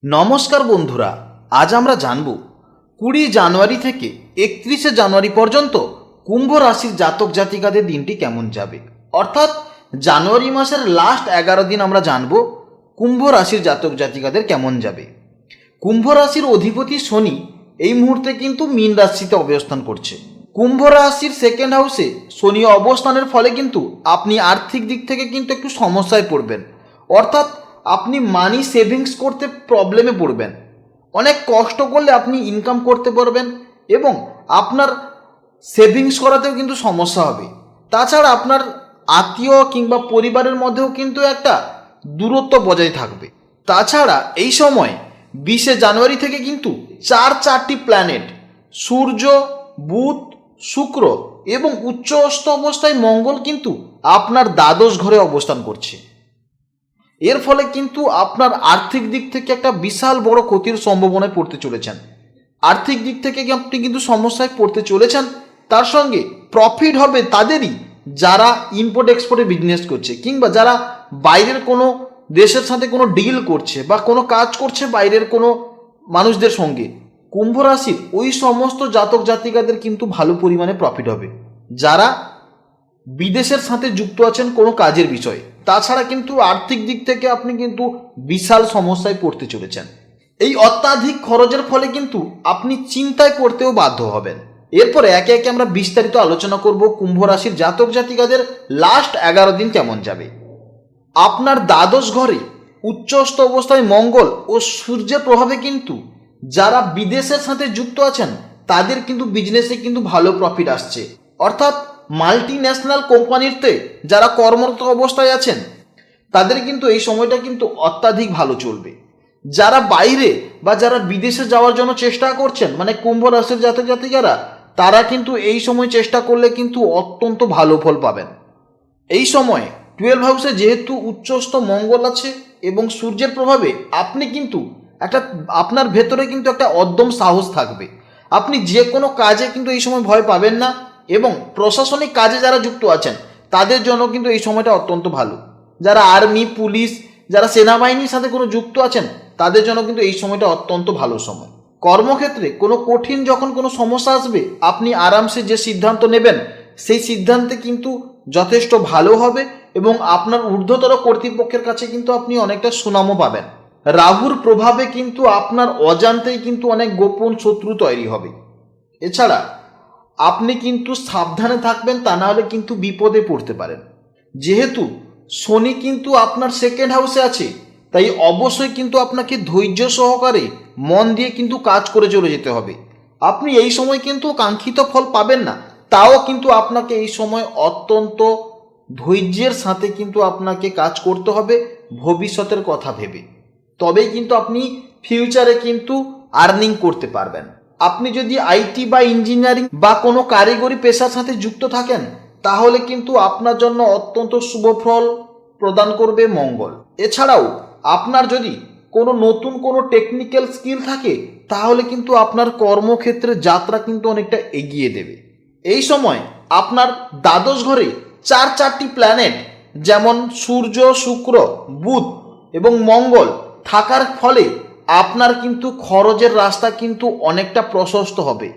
নমস্কার বন্ধুরা, আজ আমরা জানব 20 জানুয়ারি থেকে 31 জানুয়ারি পর্যন্ত কুম্ভ রাশির জাতক জাতিকাদের দিনটি কেমন যাবে। অর্থাৎ জানুয়ারি মাসের লাস্ট 11 দিন আমরা জানব কুম্ভ রাশির জাতক জাতিকাদের কেমন যাবে। কুম্ভ রাশির অধিপতি শনি এই মুহূর্তে কিন্তু মীন রাশিতে অবস্থান করছে। কুম্ভ রাশির সেকেন্ড হাউসে শনি অবস্থানের ফলে কিন্তু আপনি আর্থিক দিক থেকে কিন্তু একটু সমস্যায় পড়বেন। অর্থাৎ আপনি মানি সেভিংস করতে প্রবলেমে পড়বেন। অনেক কষ্ট করলে আপনি ইনকাম করতে পারবেন এবং আপনার সেভিংস করাতেও কিন্তু সমস্যা হবে। তাছাড়া আপনার আত্মীয় কিংবা পরিবারের মধ্যেও কিন্তু একটা দূরত্ব বজায় থাকবে। তাছাড়া এই সময় 20 জানুয়ারি থেকে কিন্তু চারটি প্ল্যানেট সূর্য, বুধ, শুক্র এবং উচ্চস্থ অবস্থায় মঙ্গল কিন্তু আপনার দ্বাদশ ঘরে অবস্থান করছে। এর ফলে কিন্তু আপনার আর্থিক দিক থেকে একটা বিশাল বড় ক্ষতির সম্ভাবনায় পড়তে চলেছেন। আর্থিক দিক থেকে আপনি কিন্তু সমস্যায় পড়তে চলেছেন। তার সঙ্গে প্রফিট হবে তাদেরই যারা ইম্পোর্ট এক্সপোর্টে বিজনেস করছে কিংবা যারা বাইরের কোনো দেশের সাথে কোনো ডিল করছে বা কোনো কাজ করছে বাইরের কোনো মানুষদের সঙ্গে। কুম্ভ রাশির ওই সমস্ত জাতক জাতিকাদের কিন্তু ভালো পরিমাণে প্রফিট হবে যারা বিদেশের সাথে যুক্ত আছেন কোনো কাজের বিষয়ে। তাছাড়া কিন্তু আর্থিক দিক থেকে আপনি কিন্তু বিশাল সমস্যায় পড়তে চলেছেন। এই অত্যাধিক খরচের ফলে কিন্তু আপনি চিন্তায় পড়তেও বাধ্য হবেন। এরপরে একে একে আমরা বিস্তারিত আলোচনা করব কুম্ভ রাশির জাতক জাতিকাদের লাস্ট 11 দিন কেমন যাবে। আপনার দ্বাদশ ঘরে উচ্চস্থ অবস্থায় মঙ্গল ও সূর্যের প্রভাবে কিন্তু যারা বিদেশের সাথে যুক্ত আছেন তাদের কিন্তু বিজনেসে কিন্তু ভালো প্রফিট আসছে। অর্থাৎ মাল্টি ন্যাশনাল কোম্পানিতে যারা কর্মরত অবস্থায় আছেন তাদের কিন্তু এই সময়টা কিন্তু অত্যাধিক ভালো চলবে। যারা বাইরে বা যারা বিদেশে যাওয়ার জন্য চেষ্টা করছেন মানে কুম্ভ রাশির জাতক জাতিকারা তারা কিন্তু এই সময় চেষ্টা করলে কিন্তু অত্যন্ত ভালো ফল পাবেন। এই সময় 12 হাউসে যেহেতু উচ্চস্থ মঙ্গল আছে এবং সূর্যের প্রভাবে আপনি কিন্তু আপনার ভেতরে কিন্তু একটা অদ্যম সাহস থাকবে। আপনি যে কোনো কাজে কিন্তু এই সময় ভয় পাবেন না এবং প্রশাসনিক কাজে যারা যুক্ত আছেন তাদের জন্য কিন্তু এই সময়টা অত্যন্ত ভালো। যারা আর্মি, পুলিশ, যারা সেনাবাহিনীর সাথে কোনো যুক্ত আছেন তাদের জন্য কিন্তু এই সময়টা অত্যন্ত ভালো সময়। কর্মক্ষেত্রে কোনো কঠিন যখন কোনো সমস্যা আসবে আপনি আরামসে যে সিদ্ধান্ত নেবেন সেই সিদ্ধান্তে কিন্তু যথেষ্ট ভালো হবে এবং আপনার ঊর্ধ্বতর কর্তৃপক্ষের কাছে কিন্তু আপনি অনেকটা সুনামও পাবেন। রাহুর প্রভাবে কিন্তু আপনার অজান্তেই কিন্তু অনেক গোপন শত্রু তৈরি হবে। এছাড়া আপনি কিন্তু সাবধানে থাকবেন, তা না হলে কিন্তু বিপদে পড়তে পারেন। যেহেতু শনি কিন্তু আপনার সেকেন্ড হাউসে আছে তাই অবশ্যই কিন্তু আপনাকে ধৈর্য সহকারে মন দিয়ে কিন্তু কাজ করে চলে যেতে হবে। আপনি এই সময় কিন্তু কাঙ্ক্ষিত ফল পাবেন না, তাও কিন্তু আপনাকে এই সময় অত্যন্ত ধৈর্যের সাথে কিন্তু আপনাকে কাজ করতে হবে ভবিষ্যতের কথা ভেবে। তবেই কিন্তু আপনি ফিউচারে কিন্তু আর্নিং করতে পারবেন। আপনি যদি আইটি বা ইঞ্জিনিয়ারিং বা কোনো কারিগরি পেশার সাথে যুক্ত থাকেন তাহলে কিন্তু আপনার জন্য অত্যন্ত শুভ ফল প্রদান করবে মঙ্গল। এছাড়াও আপনার যদি কোনো নতুন কোনো টেকনিক্যাল স্কিল থাকে তাহলে কিন্তু আপনার কর্মক্ষেত্রে যাত্রা কিন্তু অনেকটা এগিয়ে দেবে। এই সময় আপনার দ্বাদশ ঘরে চারটি প্ল্যানেট যেমন সূর্য, শুক্র, বুধ এবং মঙ্গল থাকার ফলে আপনার কিন্তু খরচের রাস্তা কিন্তু অনেকটা প্রশস্ত হবে।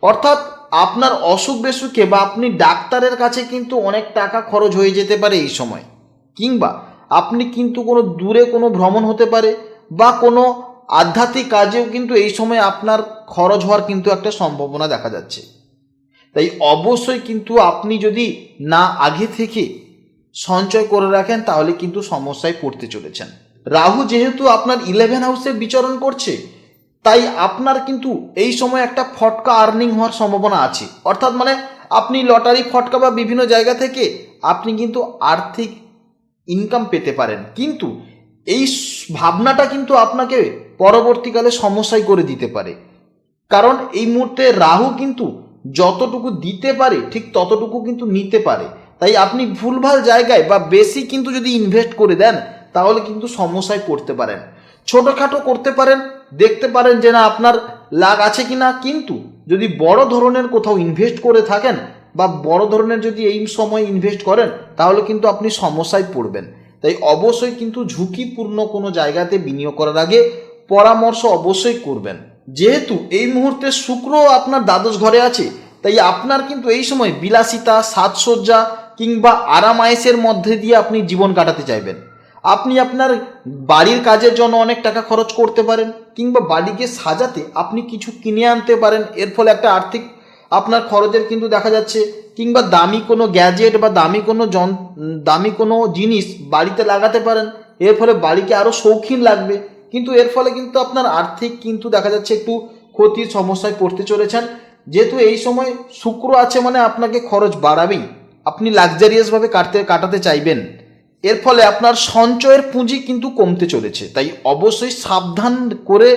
অর্থাৎ আপনার অসুখ বিসুখে বা আপনি ডাক্তারের কাছে কিন্তু অনেক টাকা খরচ হয়ে যেতে পারে এই সময়, কিংবা আপনি কিন্তু কোনো দূরে কোনো ভ্রমণ হতে পারে বা কোনো আধ্যাত্মিক কাজেও কিন্তু এই সময় আপনার খরচ হওয়ার কিন্তু একটা সম্ভাবনা দেখা যাচ্ছে। তাই অবশ্যই কিন্তু আপনি যদি না আগে থেকে সঞ্চয় করে রাখেন তাহলে কিন্তু সমস্যায় পড়তে চলেছেন। রাহু যেহেতু আপনার 11 হাউসে বিচরণ করছে তাই আপনার কিন্তু এই সময় একটা ফটকা আর্নিং হওয়ার সম্ভাবনা আছে। অর্থাৎ মানে আপনি লটারি ফটকা বা বিভিন্ন জায়গা থেকে আপনি কিন্তু আর্থিক ইনকাম পেতে পারেন, কিন্তু এই ভাবনাটা কিন্তু আপনাকে পরবর্তীকালে সমস্যায় করে দিতে পারে। কারণ এই মুহূর্তে রাহু কিন্তু যতটুকু দিতে পারে ঠিক ততটুকু কিন্তু নিতে পারে। তাই আপনি ভুলভাল জায়গায় বা বেশি কিন্তু যদি ইনভেস্ট করে দেন তাহলে কিন্তু সমস্যায় পড়তে পারেন। ছোটোখাটো করতে পারেন, দেখতে পারেন যে না আপনার লাভ আছে কি না, কিন্তু যদি বড় ধরনের কোথাও ইনভেস্ট করে থাকেন বা বড় ধরনের যদি এই সময় ইনভেস্ট করেন তাহলে কিন্তু আপনি সমস্যায় পড়বেন। তাই অবশ্যই কিন্তু ঝুঁকিপূর্ণ কোনো জায়গাতে বিনিয়োগ করার আগে পরামর্শ অবশ্যই করবেন। যেহেতু এই মুহূর্তে শুক্র আপনার দ্বাদশ ঘরে আছে, তাই আপনার কিন্তু এই সময় বিলাসিতা, সাজসজ্জা কিংবা আরাম আয়েসের মধ্যে দিয়ে আপনি জীবন কাটাতে চাইবেন। আপনি আপনার বাড়ির কাজের জন্য অনেক টাকা খরচ করতে পারেন, কিংবা বাড়িকে সাজাতে আপনি কিছু কিনে আনতে পারেন। এর ফলে একটা আর্থিক আপনার খরচের কিন্তু দেখা যাচ্ছে, কিংবা দামি কোনো গ্যাজেট বা দামি কোনো জিনিস বাড়িতে লাগাতে পারেন। এর ফলে বাড়িকে আরও শৌখিন লাগবে, কিন্তু এর ফলে কিন্তু আপনার আর্থিক কিন্তু দেখা যাচ্ছে একটু ক্ষতির সমস্যায় পড়তে চলেছেন। যেহেতু এই সময় শুক্র আছে মানে আপনাকে খরচ বাড়াবেই, আপনি লাক্সারিয়াসভাবে কাটাতে চাইবেন। এর ফলে আপনার সঞ্চয়ের পুঁজি কিন্তু কমতে চলেছে, তাই অবশ্যই সাবধান করে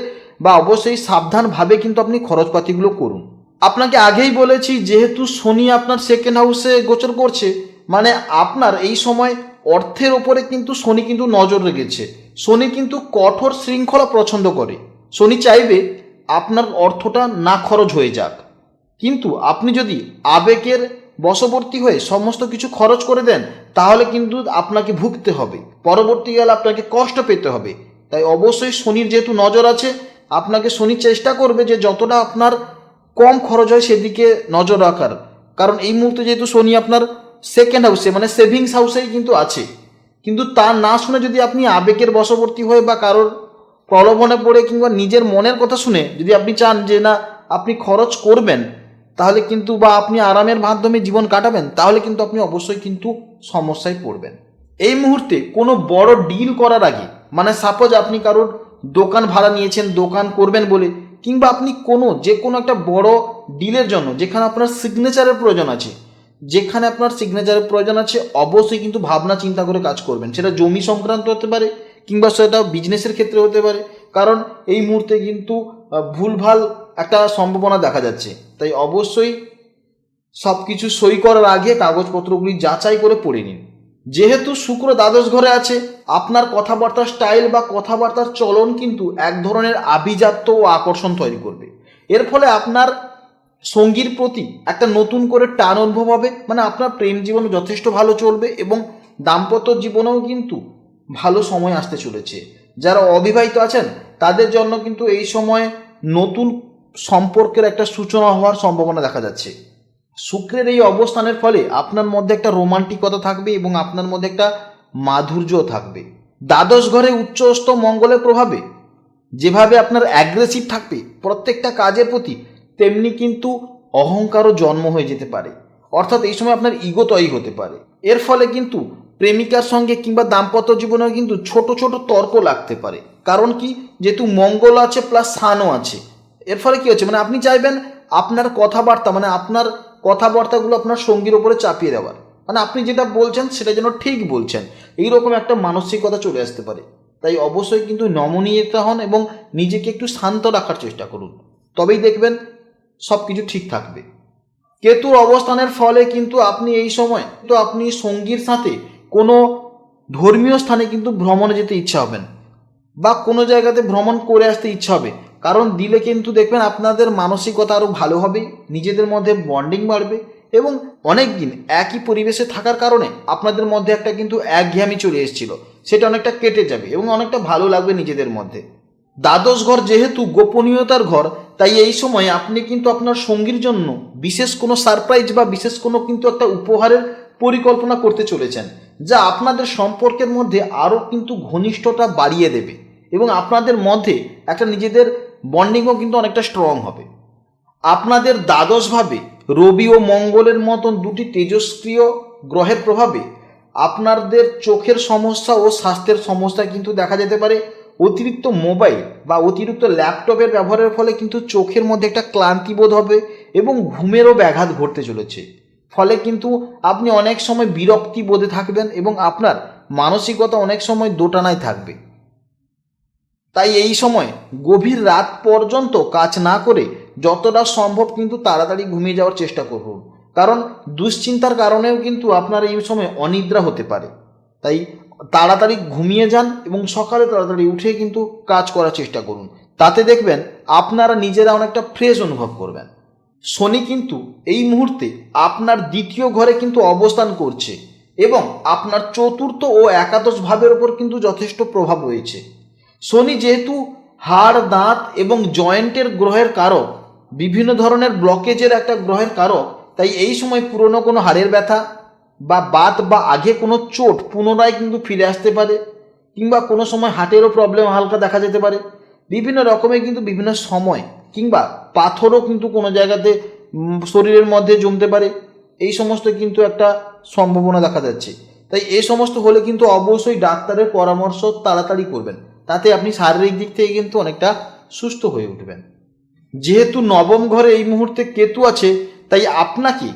বা অবশ্যই সাবধানভাবে কিন্তু আপনি খরচপাতিগুলো করুন। আপনাকে আগেই বলেছি, যেহেতু শনি আপনার সেকেন্ড হাউসে গোচর করছে, মানে আপনার এই সময় অর্থের ওপরে কিন্তু শনি কিন্তু নজর রেখেছে। শনি কিন্তু কঠোর শৃঙ্খলা পছন্দ করে। শনি চাইবে আপনার অর্থটা না খরচ হয়ে যাক, কিন্তু আপনি যদি আবেগের বশবর্তী হয়ে সমস্ত কিছু খরচ করে দেন, তাহলে কিন্তু আপনাকে ভুগতে হবে, পরবর্তীকালে আপনাকে কষ্ট পেতে হবে। তাই অবশ্যই শনির যেহেতু নজর আছে, আপনাকে শনি চেষ্টা করবে যে যতটা আপনার কম খরচ হয় সেদিকে নজর রাখার। কারণ এই মুহূর্তে যেহেতু শনি আপনার সেকেন্ড হাউসে মানে সেভিংস হাউসেই কিন্তু আছে, কিন্তু তা না শুনে যদি আপনি আবেগের বশবর্তী হয়ে বা কারোর প্রলোভনে পড়ে কিংবা নিজের মনের কথা শুনে যদি আপনি চান যে না আপনি খরচ করবেন, তাহলে কিন্তু বা আপনি আরামের মাধ্যমে জীবন কাটাবেন, তাহলে কিন্তু আপনি অবশ্যই কিন্তু সমস্যায় পড়বেন। এই মুহূর্তে কোনো বড় ডিল করার আগে, মানে সাপোজ আপনি কারোর দোকান ভাড়া নিয়েছেন দোকান করবেন বলে, কিংবা আপনি যে কোনো একটা বড় ডিলের জন্য যেখানে আপনার সিগনেচারের প্রয়োজন আছে, অবশ্যই কিন্তু ভাবনা চিন্তা করে কাজ করবেন। সেটা জমি সংক্রান্ত হতে পারে, কিংবা সেটা বিজনেসের ক্ষেত্রে হতে পারে, কারণ এই মুহূর্তে কিন্তু ভুলভাল একটা সম্ভাবনা দেখা যাচ্ছে। তাই অবশ্যই সব কিছু সই করার আগে কাগজপত্রগুলি যাচাই করে পড়ে নিন। যেহেতু শুক্র দ্বাদশ ঘরে আছে, আপনার কথাবার্তার স্টাইল বা কথাবার্তার চলন কিন্তু এক ধরনের আভিজাত্য ও আকর্ষণ তৈরি করবে। এর ফলে আপনার সঙ্গীর প্রতি একটা নতুন করে টান অনুভব হবে, মানে আপনার প্রেম জীবন যথেষ্ট ভালো চলবে এবং দাম্পত্য জীবনেও কিন্তু ভালো সময় আসতে চলেছে। যারা অবিবাহিত আছেন তাদের জন্য কিন্তু এই সময় নতুন সম্পর্কের একটা সূচনা হওয়ার সম্ভাবনা দেখা যাচ্ছে। শুক্রের এই অবস্থানের ফলে আপনার মধ্যে একটা রোমান্টিকতা থাকবে এবং আপনার মধ্যে একটা মাধুর্য থাকবে। দ্বাদশ ঘরে উচ্চস্থ মঙ্গলের প্রভাবে যেভাবে আপনার অ্যাগ্রেসিভ থাকবে প্রত্যেকটা কাজের প্রতি, তেমনি কিন্তু অহংকারও জন্ম হয়ে যেতে পারে। অর্থাৎ এই সময় আপনার ইগো তৈরি হতে পারে। এর ফলে কিন্তু প্রেমিকার সঙ্গে কিংবা দাম্পত্য জীবনেও কিন্তু ছোট ছোট তর্ক লাগতে পারে। কারণ কি, যেহেতু মঙ্গল আছে প্লাস সানও আছে, এর ফলে কি হচ্ছে, মানে আপনি চাইবেন আপনার কথাবার্তাগুলো আপনার সঙ্গীর ওপরে চাপিয়ে দেওয়ার, মানে আপনি যেটা বলছেন সেটা যেন ঠিক বলছেন, এইরকম একটা মানসিকতা চলে আসতে পারে। তাই অবশ্যই কিন্তু নমনীয়তা হন এবং নিজেকে একটু শান্ত রাখার চেষ্টা করুন, তবেই দেখবেন সব কিছু ঠিক থাকবে। কেতুর অবস্থানের ফলে কিন্তু আপনি এই সময় আপনি সঙ্গীর সাথে কোনো ধর্মীয় স্থানে কিন্তু ভ্রমণে যেতে ইচ্ছা হবেন বা কোনো জায়গাতে ভ্রমণ করে আসতে ইচ্ছা হবে। কারণ দিলে কিন্তু দেখবেন আপনাদের মানসিকতা আরও ভালো হবে, নিজেদের মধ্যে বন্ডিং বাড়বে এবং অনেক দিন একই পরিবেশে থাকার কারণে আপনাদের মধ্যে একটা কিন্তু একঘেয়ামি চলে এসেছিল, সেটা অনেকটা কেটে যাবে এবং অনেকটা ভালো লাগবে নিজেদের মধ্যে। দ্বাদশ ঘর যেহেতু গোপনীয়তার ঘর, তাই এই সময় আপনি কিন্তু আপনার সঙ্গীর জন্য বিশেষ কোনো সারপ্রাইজ বা বিশেষ কোনো কিন্তু একটা উপহারের পরিকল্পনা করতে চলেছেন, যা আপনাদের সম্পর্কের মধ্যে আরও কিন্তু ঘনিষ্ঠতা বাড়িয়ে দেবে এবং আপনাদের মধ্যে একটা নিজেদের বন্ডিংও কিন্তু অনেকটা স্ট্রং হবে। আপনাদের দ্বাদশভাবে রবি ও মঙ্গলের মতন দুটি তেজস্ক্রিয় গ্রহের প্রভাবে আপনাদের চোখের সমস্যা ও স্বাস্থ্যের সমস্যা কিন্তু দেখা যেতে পারে। অতিরিক্ত মোবাইল বা অতিরিক্ত ল্যাপটপের ব্যবহারের ফলে কিন্তু চোখের মধ্যে একটা ক্লান্তি বোধ হবে এবং ঘুমেরও ব্যাঘাত ঘটতে চলেছে। ফলে কিন্তু আপনি অনেক সময় বিরক্তি বোধে থাকবেন এবং আপনার মানসিকতা অনেক সময় দোটানায় থাকবে। তাই এই সময় গভীর রাত পর্যন্ত কাজ না করে যতটা সম্ভব কিন্তু তাড়াতাড়ি ঘুমিয়ে যাওয়ার চেষ্টা করুন, কারণ দুশ্চিন্তার কারণেও কিন্তু আপনার এই সময় অনিদ্রা হতে পারে। তাই তাড়াতাড়ি ঘুমিয়ে যান এবং সকালে তাড়াতাড়ি উঠে কিন্তু কাজ করার চেষ্টা করুন, তাতে দেখবেন আপনারা নিজেরা অনেকটা ফ্রেশ অনুভব করবেন। শনি কিন্তু এই মুহূর্তে আপনার দ্বিতীয় ঘরে কিন্তু অবস্থান করছে এবং আপনার চতুর্থ ও একাদশ ভাবের ওপর কিন্তু যথেষ্ট প্রভাব রয়েছে। শনি যেহেতু হাড়, দাঁত এবং জয়েন্টের গ্রহের কারক, বিভিন্ন ধরনের ব্লকেজের একটা গ্রহের কারক। তাই এই সময় পুরনো কোনো হাড়ের ব্যথা বা বাত বা আগে কোনো চোট পুনরায় কিন্তু ফিরে আসতে পারে, কিংবা কোনো সময় হার্টেরও প্রবলেম হালকা দেখা যেতে পারে। বিভিন্ন রকমের কিন্তু বিভিন্ন সময় কিংবা পাথরও কিন্তু কোনো জায়গাতে শরীরের মধ্যে জমতে পারে। এই সমস্ত কিন্তু একটা সম্ভাবনা দেখা যাচ্ছে। তাই এই সমস্ত হলে কিন্তু অবশ্যই ডাক্তারের পরামর্শ তাড়াতাড়ি করবেন, তাতে আপনি শারীরিক দিক থেকে কিন্তু অনেকটা সুস্থ হয়ে উঠবেন। যেহেতু নবম ঘরে এই মুহূর্তে কেতু আছে, তাই আপনাকে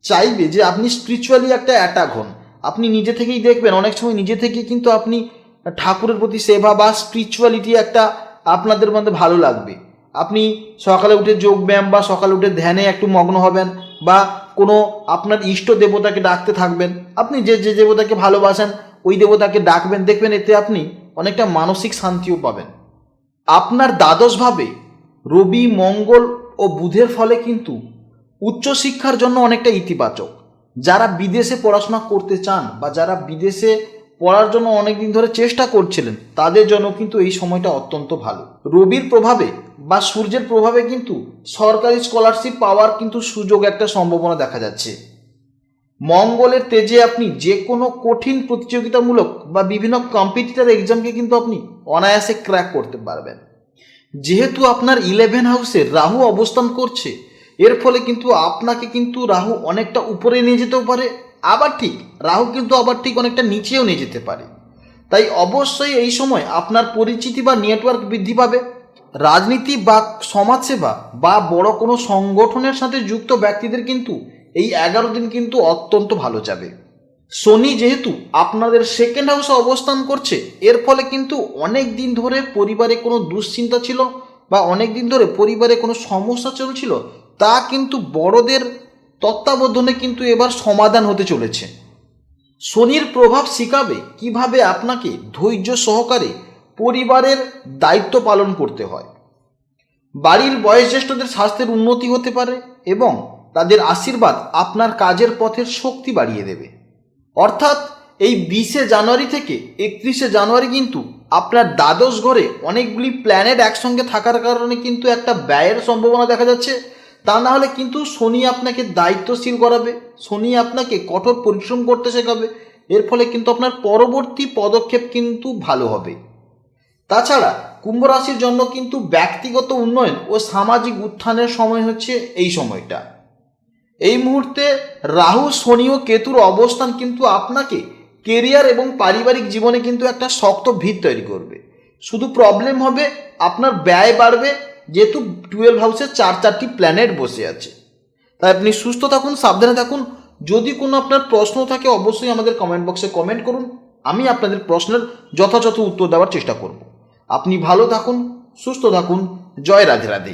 চাইবে যে আপনি স্পিরিচুয়ালি একটা অ্যাটাক হন। আপনি নিজে থেকেই দেখবেন অনেক সময় নিজে থেকেই কিন্তু আপনি ঠাকুরের প্রতি সেবা বা স্পিরিচুয়ালিটি একটা আপনাদের মধ্যে ভালো লাগবে। আপনি সকালে উঠে যোগব্যায়াম বা সকালে উঠে ধ্যানে একটু মগ্ন হবেন, বা কোনো আপনার ইষ্ট দেবতাকে ডাকতে থাকবেন। আপনি যে যে দেবতাকে ভালোবাসেন ওই দেবতাকে ডাকবেন, দেখবেন এতে আপনি অনেকটা মানসিক শান্তিও পাবেন। আপনার দ্বাদশভাবে রবি, মঙ্গল ও বুধের ফলে কিন্তু উচ্চশিক্ষার জন্য অনেকটা ইতিবাচক। যারা বিদেশে পড়াশোনা করতে চান বা যারা বিদেশে পড়ার জন্য অনেকদিন ধরে চেষ্টা করছিলেন, তাদের জন্য কিন্তু এই সময়টা অত্যন্ত ভালো। রবির প্রভাবে বা সূর্যের প্রভাবে কিন্তু সরকারি স্কলারশিপ পাওয়ার কিন্তু সুযোগ একটা সম্ভাবনা দেখা যাচ্ছে। মঙ্গলের তেজে আপনি যে কোনো কঠিন প্রতিযোগিতামূলক বা বিভিন্ন কম্পিটিটর এক্সামকে কিন্তু আপনি অনায়াসে ক্র্যাক করতে পারবেন। যেহেতু আপনার 11 হাউসে রাহু অবস্থান করছে, এর ফলে কিন্তু আপনাকে কিন্তু রাহু অনেকটা উপরে নিয়ে যেতেও পারে, আবার ঠিক রাহু কিন্তু আবার ঠিক অনেকটা নিচেও নিয়ে যেতে পারে। তাই অবশ্যই এই সময় আপনার পরিচিতি বা নেটওয়ার্ক বৃদ্ধি পাবে। রাজনীতি বা সমাজসেবা বা বড় কোনো সংগঠনের সাথে যুক্ত ব্যক্তিদের কিন্তু এই 11 দিন কিন্তু অত্যন্ত ভালো যাবে। শনি যেহেতু আপনাদের সেকেন্ড হাউসে অবস্থান করছে, এর ফলে কিন্তু অনেক দিন ধরে পরিবারে কোনো দুশ্চিন্তা ছিল বা অনেক দিন ধরে পরিবারে কোনো সমস্যা চলছিল, তা কিন্তু বড়দের তত্ত্বাবধানে কিন্তু এবার সমাধান হতে চলেছে। শনির প্রভাব শিখাবে কিভাবে আপনাকে ধৈর্য সহকারে পরিবারের দায়িত্ব পালন করতে হয়। বাড়ির বয়োজ্যেষ্ঠদের স্বাস্থ্যের উন্নতি হতে পারে এবং তাদের আশীর্বাদ আপনার কাজের পথের শক্তি বাড়িয়ে দেবে। অর্থাৎ এই 20 জানুয়ারি থেকে 31 জানুয়ারি কিন্তু আপনার দ্বাদশ ঘরে অনেকগুলি প্ল্যানেট একসঙ্গে থাকার কারণে কিন্তু একটা ব্যয়ের সম্ভাবনা দেখা যাচ্ছে। তা না হলে কিন্তু শনি আপনাকে দায়িত্বশীল করাবে, শনি আপনাকে কঠোর পরিশ্রম করতে শেখাবে। এর ফলে কিন্তু আপনার পরবর্তী পদক্ষেপ কিন্তু ভালো হবে। তাছাড়া কুম্ভ রাশির জন্য কিন্তু ব্যক্তিগত উন্নয়ন ও সামাজিক উত্থানের সময় হচ্ছে এই সময়টা। এই মুহূর্তে রাহু, শনি ও কেতুর অবস্থান কিন্তু আপনাকে কেরিয়ার এবং পারিবারিক জীবনে কিন্তু একটা শক্ত ভিত তৈরি করবে। শুধু প্রবলেম হবে আপনার ব্যয় বাড়বে, যেহেতু 12 হাউসে 4টি প্ল্যানেট বসে আছে। তাই আপনি সুস্থ থাকুন, সাবধানে থাকুন। যদি কোনো আপনার প্রশ্ন থাকে অবশ্যই আমাদের কমেন্ট বক্সে কমেন্ট করুন, আমি আপনাদের প্রশ্নের যথাযথ উত্তর দেওয়ার চেষ্টা করব। আপনি ভালো থাকুন, সুস্থ থাকুন। জয় রাধে রাধে।